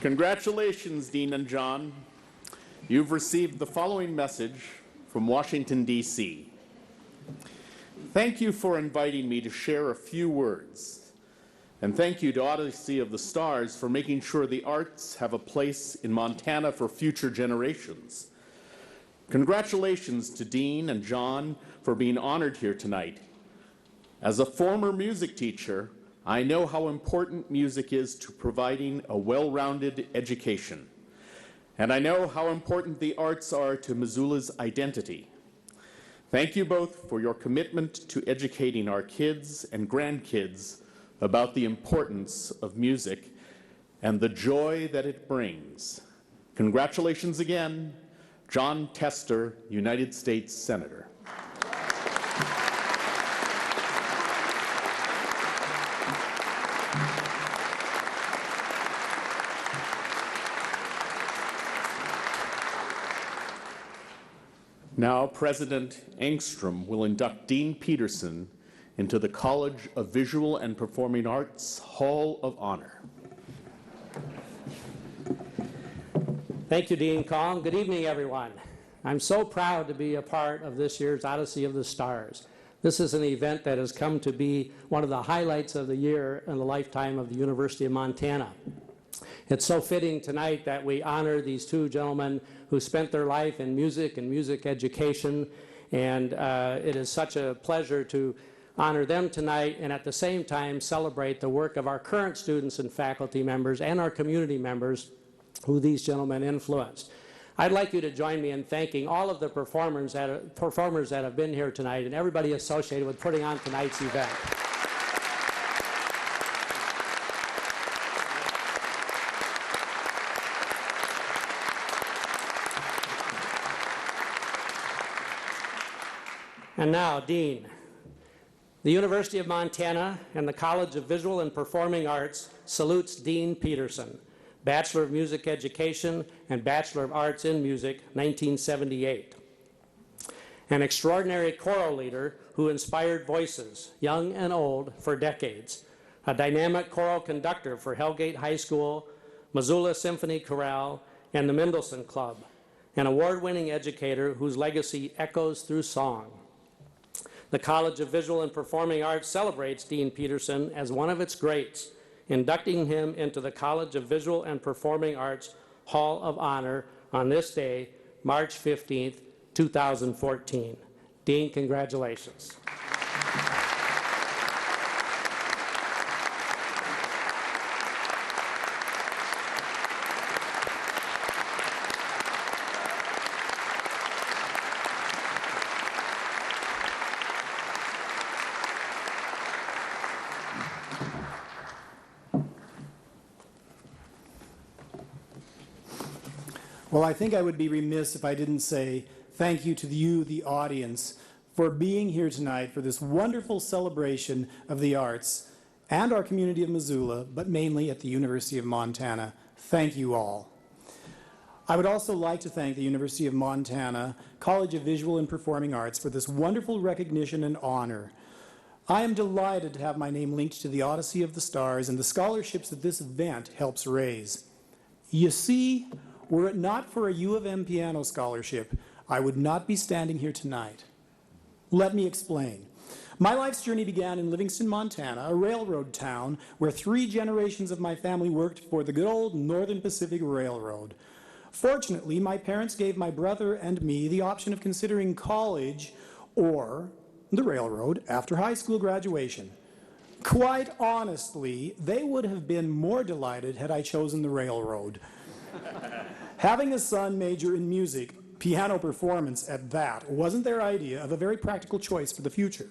N: Congratulations, Dean and John. You've received the following message from Washington, D.C. Thank you for inviting me to share a few words. And thank you to Odyssey of the Stars for making sure the arts have a place in Montana for future generations. Congratulations to Dean and John for being honored here tonight. As a former music teacher, I know how important music is to providing a well-rounded education. And I know how important the arts are to Missoula's identity. Thank you both for your commitment to educating our kids and grandkids about the importance of music and the joy that it brings. Congratulations again, John Tester, United States Senator. Now, President Engstrom will induct Dean Peterson into the College of Visual and Performing Arts Hall of Honor.
D: Thank you, Dean Kalm. Good evening, everyone. I'm so proud to be a part of this year's Odyssey of the Stars. This is an event that has come to be one of the highlights of the year in the lifetime of the University of Montana. It's so fitting tonight that we honor these two gentlemen who spent their life in music and music education, and it is such a pleasure to honor them tonight and at the same time celebrate the work of our current students and faculty members and our community members who these gentlemen influenced. I'd like you to join me in thanking all of the performers that have been here tonight and everybody associated with putting on tonight's event. And now, Dean, The University of Montana and the College of Visual and Performing Arts salutes Dean Peterson, Bachelor of Music Education and Bachelor of Arts in Music, 1978. An extraordinary choral leader who inspired voices, young and old, for decades. A dynamic choral conductor for Hellgate High School, Missoula Symphony Chorale, and the Mendelssohn Club. An award-winning educator whose legacy echoes through song. The College of Visual and Performing Arts celebrates Dean Peterson as one of its greats, inducting him into the College of Visual and Performing Arts Hall of Honor on this day, March 15th, 2014. Dean, congratulations.
A: Well, I think I would be remiss if I didn't say thank you to you, the audience, for being here tonight for this wonderful celebration of the arts and our community of Missoula, but mainly at the University of Montana. Thank you all. I would also like to thank the University of Montana College of Visual and Performing Arts for this wonderful recognition and honor. I am delighted to have my name linked to the Odyssey of the Stars and the scholarships that this event helps raise. You see, were it not for a U of M piano scholarship, I would not be standing here tonight. Let me explain. My life's journey began in Livingston, Montana, a railroad town where 3 generations of my family worked for the good old Northern Pacific Railroad. Fortunately, my parents gave my brother and me the option of considering college or the railroad after high school graduation. Quite honestly, they would have been more delighted had I chosen the railroad. Having a son major in music, piano performance at that, wasn't their idea of a very practical choice for the future.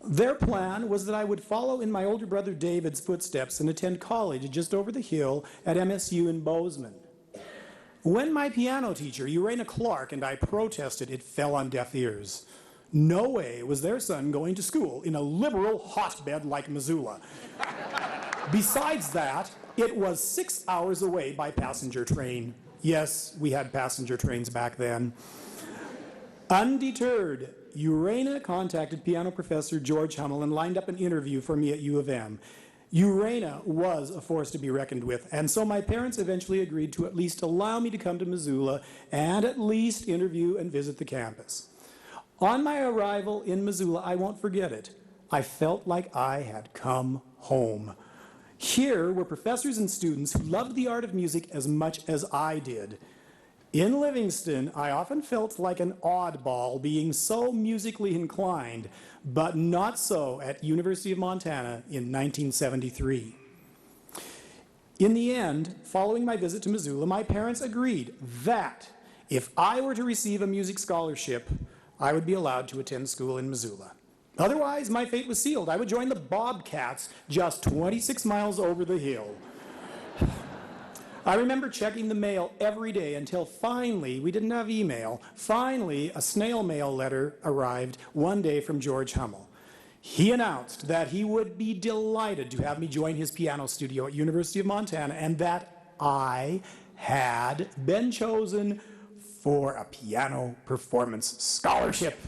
A: Their plan was that I would follow in my older brother David's footsteps and attend college just over the hill at MSU in Bozeman. When my piano teacher, Urena Clark, and I protested, it fell on deaf ears. No way was their son going to school in a liberal hotbed like Missoula. Besides that, it was 6 hours away by passenger train. Yes, we had passenger trains back then. Undeterred, Urena contacted piano professor George Hummel and lined up an interview for me at U of M. Urena was a force to be reckoned with, and so my parents eventually agreed to at least allow me to come to Missoula and at least interview and visit the campus. On my arrival in Missoula, I won't forget it. I felt like I had come home. Here were professors and students who loved the art of music as much as I did. In Livingston, I often felt like an oddball being so musically inclined, but not so at University of Montana in 1973. In the end, following my visit to Missoula, my parents agreed that if I were to receive a music scholarship, I would be allowed to attend school in Missoula. Otherwise, my fate was sealed. I would join the Bobcats just 26 miles over the hill. I remember checking the mail every day until finally, we didn't have email, finally a snail mail letter arrived one day from George Hummel. He announced that he would be delighted to have me join his piano studio at University of Montana and that I had been chosen for a piano performance scholarship.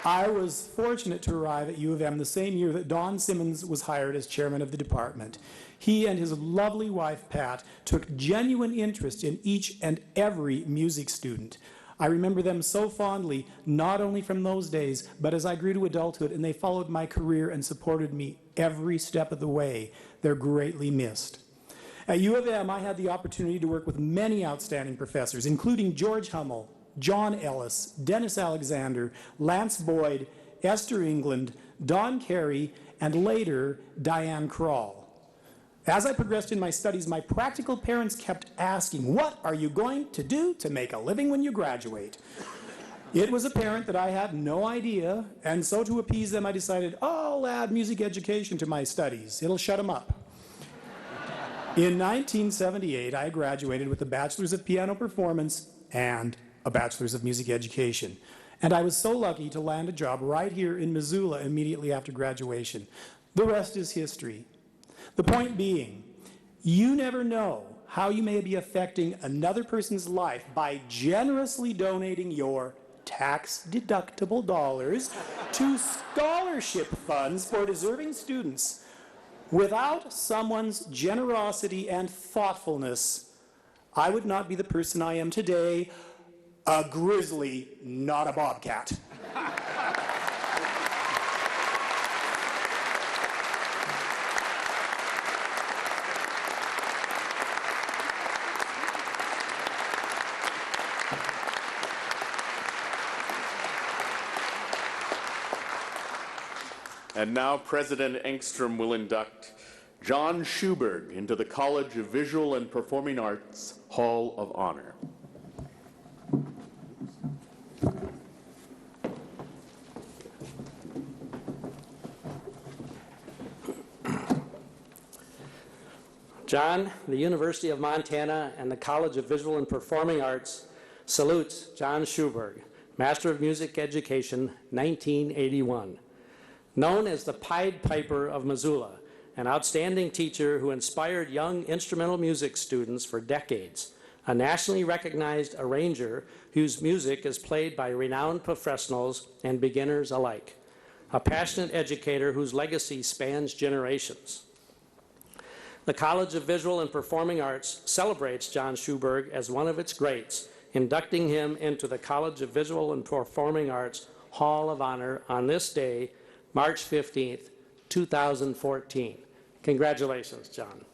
A: I was fortunate to arrive at U of M the same year that Don Simmons was hired as chairman of the department. He and his lovely wife, Pat, took genuine interest in each and every music student. I remember them so fondly, not only from those days, but as I grew to adulthood and they followed my career and supported me every step of the way. They're greatly missed. At U of M, I had the opportunity to work with many outstanding professors, including George Hummel, John Ellis, Dennis Alexander, Lance Boyd, Esther England, Don Carey, and later Diane Krall. As I progressed in my studies, my practical parents kept asking, "What are you going to do to make a living when you graduate?" It was apparent that I had no idea, and so to appease them, I decided, I'll add music education to my studies. It'll shut them up. In 1978, I graduated with a Bachelor's of Piano Performance and a Bachelor's of Music Education. And I was so lucky to land a job right here in Missoula immediately after graduation. The rest is history. The point being, you never know how you may be affecting another person's life by generously donating your tax-deductible dollars to scholarship funds for deserving students. Without someone's generosity and thoughtfulness, I would not be the person I am today, a grizzly, not a bobcat.
N: And now President Engstrom will induct John Schuberg into the College of Visual and Performing Arts Hall of Honor.
D: John, the University of Montana and the College of Visual and Performing Arts salutes John Schuberg, Master of Music Education, 1981. Known as the Pied Piper of Missoula, an outstanding teacher who inspired young instrumental music students for decades, a nationally recognized arranger whose music is played by renowned professionals and beginners alike, a passionate educator whose legacy spans generations. The College of Visual and Performing Arts celebrates John Schuberg as one of its greats, inducting him into the College of Visual and Performing Arts Hall of Honor on this day, March 15th, 2014. Congratulations, John.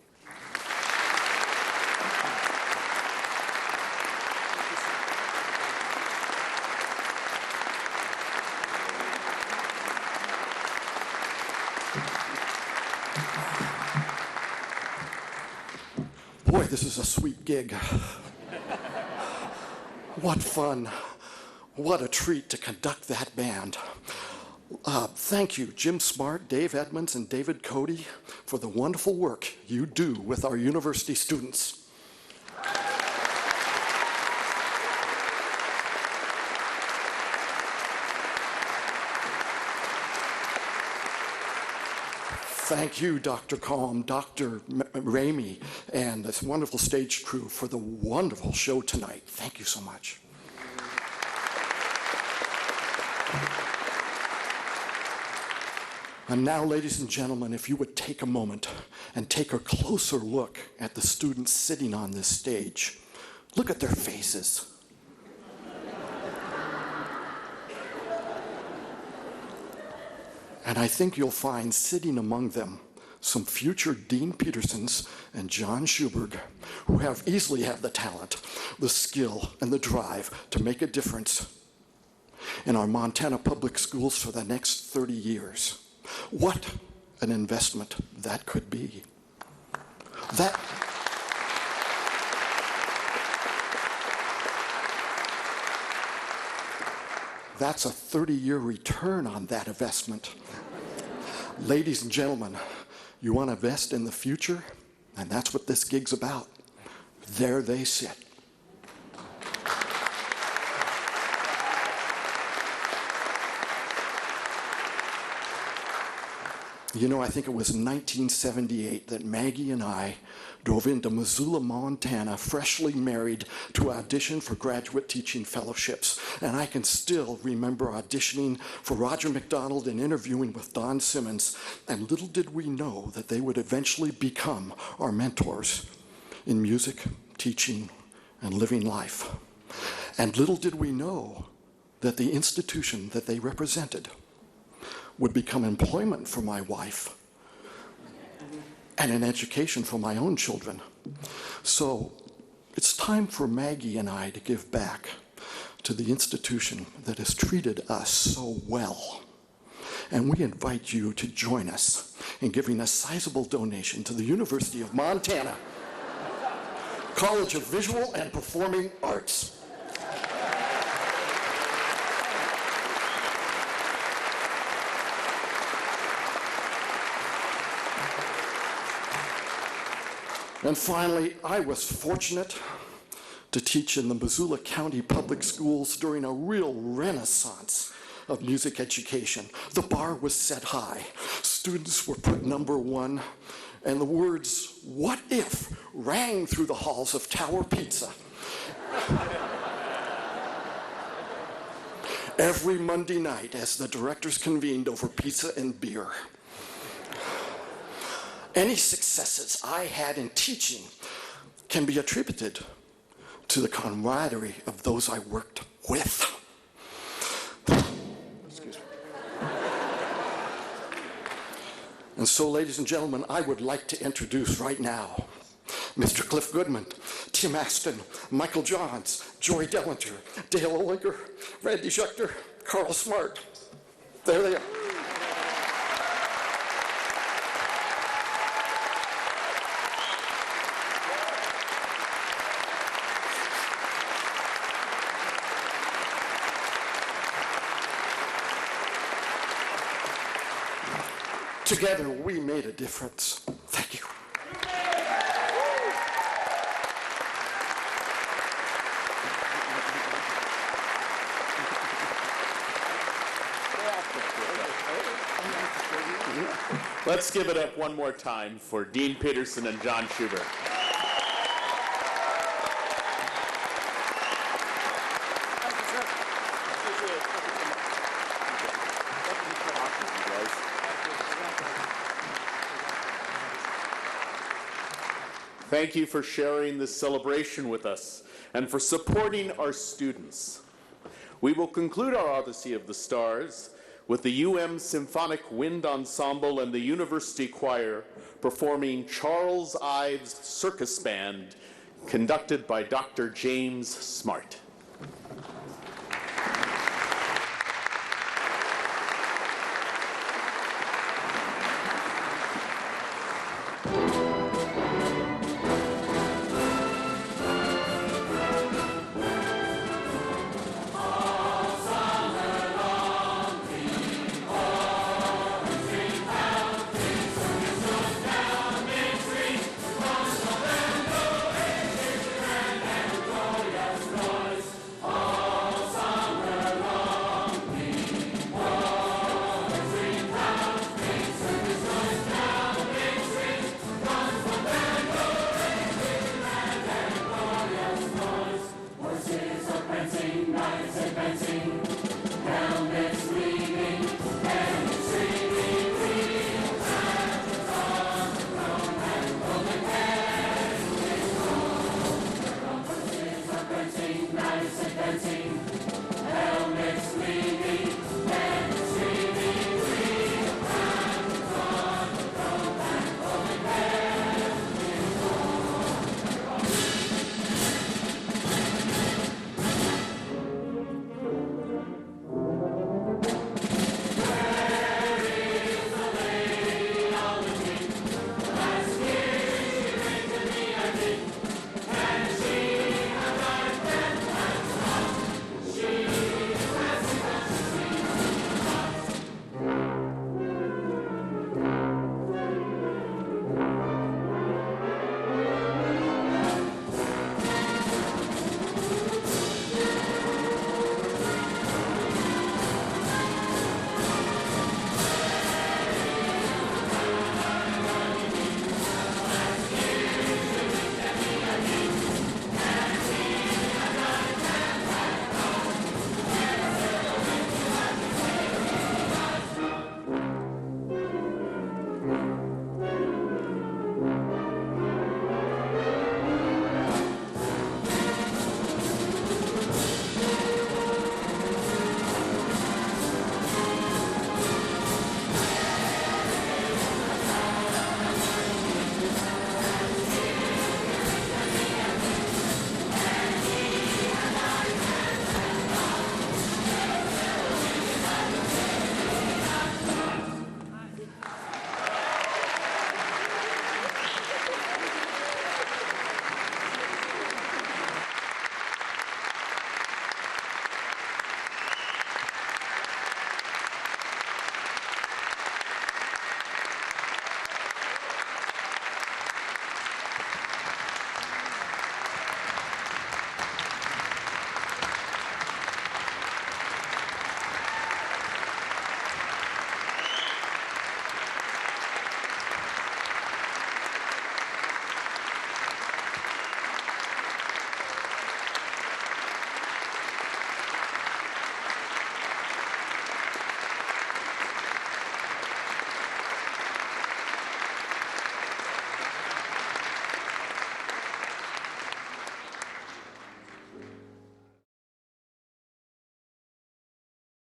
C: Boy, this is a sweet gig. What fun. What a treat to conduct that band. Thank you, Jim Smart, Dave Edmonds, and David Cody, for the wonderful work you do with our university students. Thank you, Dr. Calm, Dr. Ramey, and this wonderful stage crew for the wonderful show tonight. Thank you so much. And now, ladies and gentlemen, if you would take a moment and take a closer look at the students sitting on this stage. Look at their faces. And I think you'll find sitting among them some future Dean Petersons and John Schuberg who easily have the talent, the skill, and the drive to make a difference in our Montana public schools for the next 30 years. What an investment that could be. That's a 30-year return on that investment. Ladies and gentlemen, you want to invest in the future? And that's what this gig's about. There they sit. You know, I think it was in 1978 that Maggie and I drove into Missoula, Montana, freshly married, to audition for graduate teaching fellowships. And I can still remember auditioning for Roger McDonald and interviewing with Don Simmons. And little did we know that they would eventually become our mentors in music, teaching, and living life. And little did we know that the institution that they represented would become employment for my wife and an education for my own children. So it's time for Maggie and I to give back to the institution that has treated us so well. And we invite you to join us in giving a sizable donation to the University of Montana College of Visual and Performing Arts. And finally, I was fortunate to teach in the Missoula County Public Schools during a real renaissance of music education. The bar was set high. Students were put number one, and the words, "What if?" rang through the halls of Tower Pizza. Every Monday night as the directors convened over pizza and beer. Any successes I had in teaching can be attributed to the camaraderie of those I worked with. Excuse me. And so, ladies and gentlemen, I would like to introduce right now Mr. Cliff Goodman, Tim Aston, Michael Johns, Joy Dellinger, Dale Ollinger, Randy Schechter, Carl Smart. There they are. Together, we made a difference. Thank you.
N: Let's give it up one more time for Dean Peterson and John Schuberg. Thank you for sharing this celebration with us and for supporting our students. We will conclude our Odyssey of the Stars with the UM Symphonic Wind Ensemble and the University Choir performing Charles Ives Circus Band, conducted by Dr. James Smart.